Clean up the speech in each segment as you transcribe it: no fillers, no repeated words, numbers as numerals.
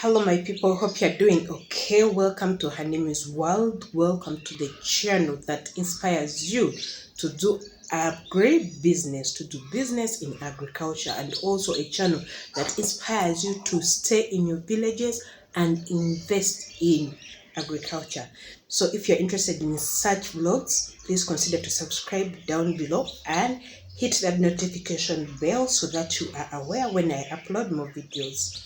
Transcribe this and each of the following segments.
Hello my people, hope you're doing okay. Welcome to Her Name is World. Welcome to the channel that inspires you to do a great business, to do business in agriculture, and also a channel that inspires you to stay in your villages and invest in agriculture. So if you're interested in such vlogs, please consider to subscribe down below and hit that notification bell so that you are aware when I upload more videos.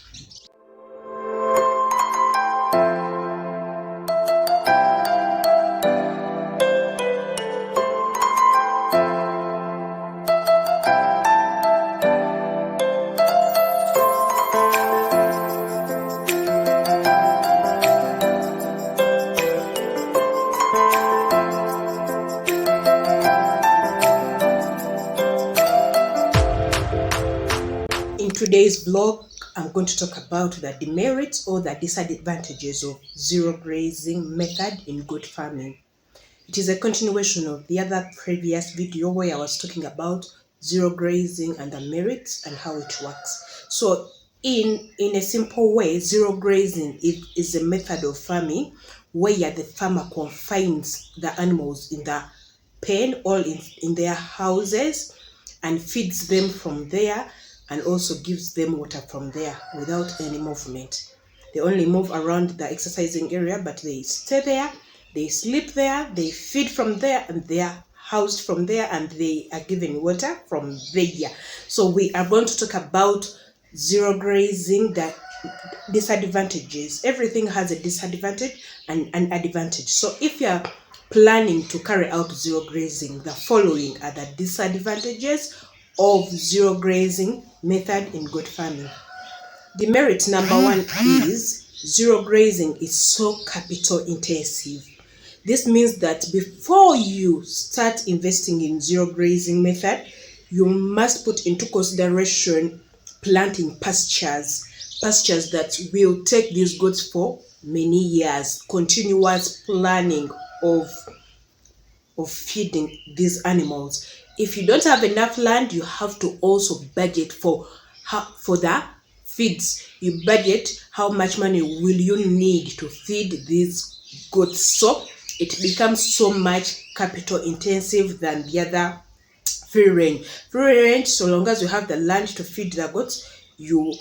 In today's vlog, I'm going to talk about the demerits or the disadvantages of zero grazing method in goat farming. It is a continuation of the other previous video where I was talking about zero grazing and the merits and how it works. So in a simple way, zero grazing is a method of farming where the farmer confines the animals in the pen or in their houses and feeds them from there, and also gives them water from there without any movement. They only move around the exercising area, but they stay there, they sleep there, they feed from there, and they are housed from there, and they are given water from there. So we are going to talk about zero grazing, the disadvantages. Everything has a disadvantage and an advantage. So if you are planning to carry out zero grazing, the following are the disadvantages of zero grazing method in goat farming. Demerit number one is zero grazing is so capital intensive. This means that before you start investing in zero grazing method, you must put into consideration planting pastures that will take these goats for many years, continuous planning of feeding these animals. If you don't have enough land, you have to also budget for the feeds. You budget how much money will you need to feed these goats. So it becomes so much capital intensive than the other free range. Free range, so long as you have the land to feed the goats, you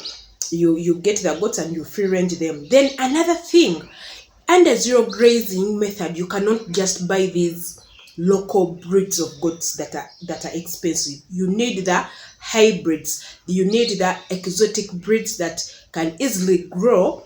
get the goats and you free range them. Then another thing, under zero grazing method, you cannot just buy these local breeds of goats that are expensive. You need the hybrids, you need the exotic breeds that can easily grow,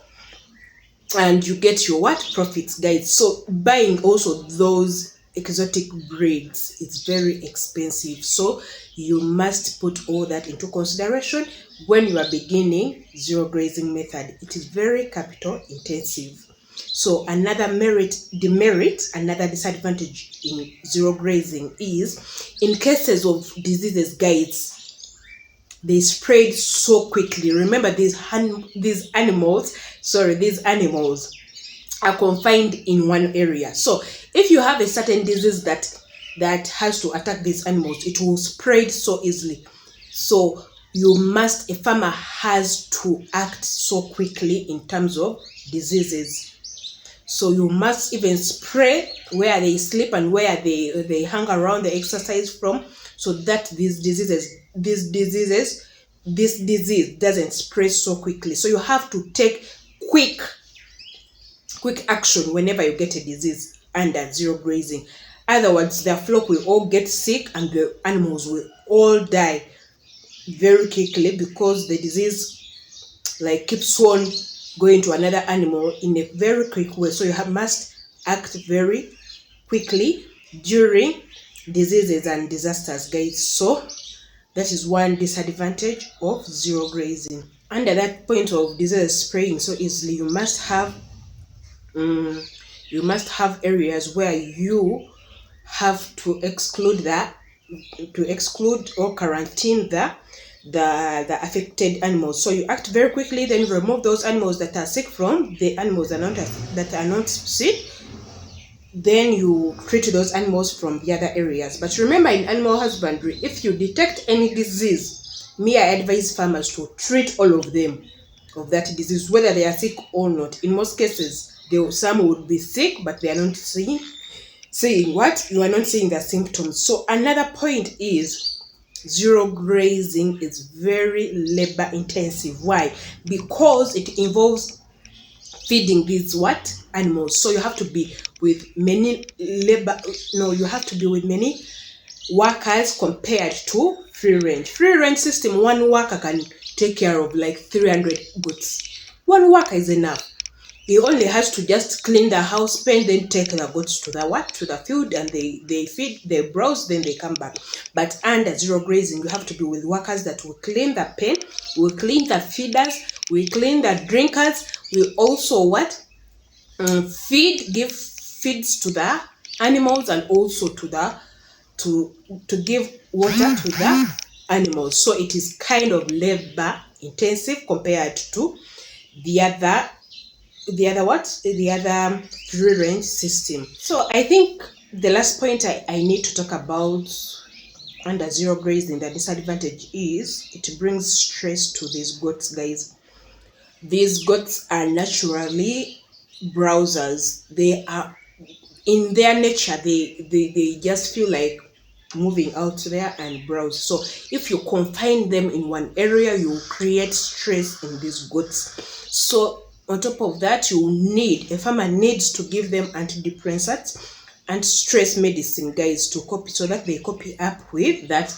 and you get your profits, guys. So buying also those exotic breeds is very expensive, so you must put all that into consideration when you are beginning zero grazing method. It is very capital intensive. So another demerit, another disadvantage in zero grazing is in cases of diseases, guys, they spread so quickly. Remember, these animals are confined in one area. So if you have a certain disease that has to attack these animals, it will spread so easily. So a farmer has to act so quickly in terms of diseases. So you must even spray where they sleep and where they hang around, they exercise from, so that this disease doesn't spread so quickly. So you have to take quick action whenever you get a disease under zero grazing. Otherwise, the flock will all get sick and the animals will all die very quickly, because the disease keeps on going to another animal in a very quick way. So you must act very quickly during diseases and disasters, guys. So that is one disadvantage of zero grazing. Under that point of disease spraying so easily, you must have areas where you have to exclude or quarantine the affected animals. So you act very quickly, then you remove those animals that are sick from the animals that are not sick. Then you treat those animals from the other areas. But remember, in animal husbandry, if you detect any disease, I advise farmers to treat all of them. of that disease, whether they are sick or not. In most cases, some would be sick, but they are not seeing what? You are not seeing the symptoms. So another point is zero grazing is very labor intensive. Why? Because it involves feeding these what? Animals. So you have to be with many you have to be with many workers compared to free range. Free range system, one worker can take care of like 300 goats. One worker is enough. He only has to just clean the house pen, then take the goats to the field, and they feed, they browse, then they come back. But under zero grazing, you have to be with workers that will clean the pen, will clean the feeders, will clean the drinkers, will also what? Give feeds to the animals, and also to give water to the animals. So it is kind of labor intensive compared to the other free range system. So I think the last point I need to talk about under zero grazing, the disadvantage is it brings stress to these goats, guys. These goats are naturally browsers. They are, in their nature, they just feel like moving out there and browse. So if you confine them in one area, you create stress in these goats. So on top of that, a farmer needs to give them antidepressants and stress medicine, guys, to copy, so that they copy up with that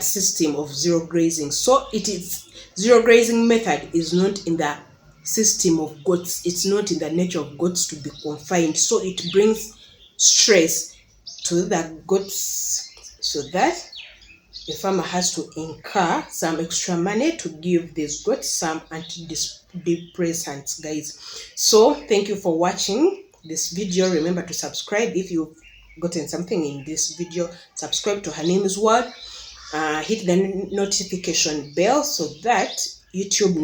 system of zero grazing. So it is, zero grazing method is not in the system of goats. It's not in the nature of goats to be confined. So it brings stress to the goats, so that the farmer has to incur some extra money to give these goats some antidepressants, guys. So thank you for watching this video. Remember to subscribe if you've gotten something in this video. Subscribe to Her Name's Word. Hit the notification bell so that YouTube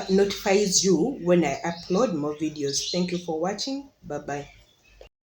notifies you when I upload more videos. Thank you for watching. Bye bye.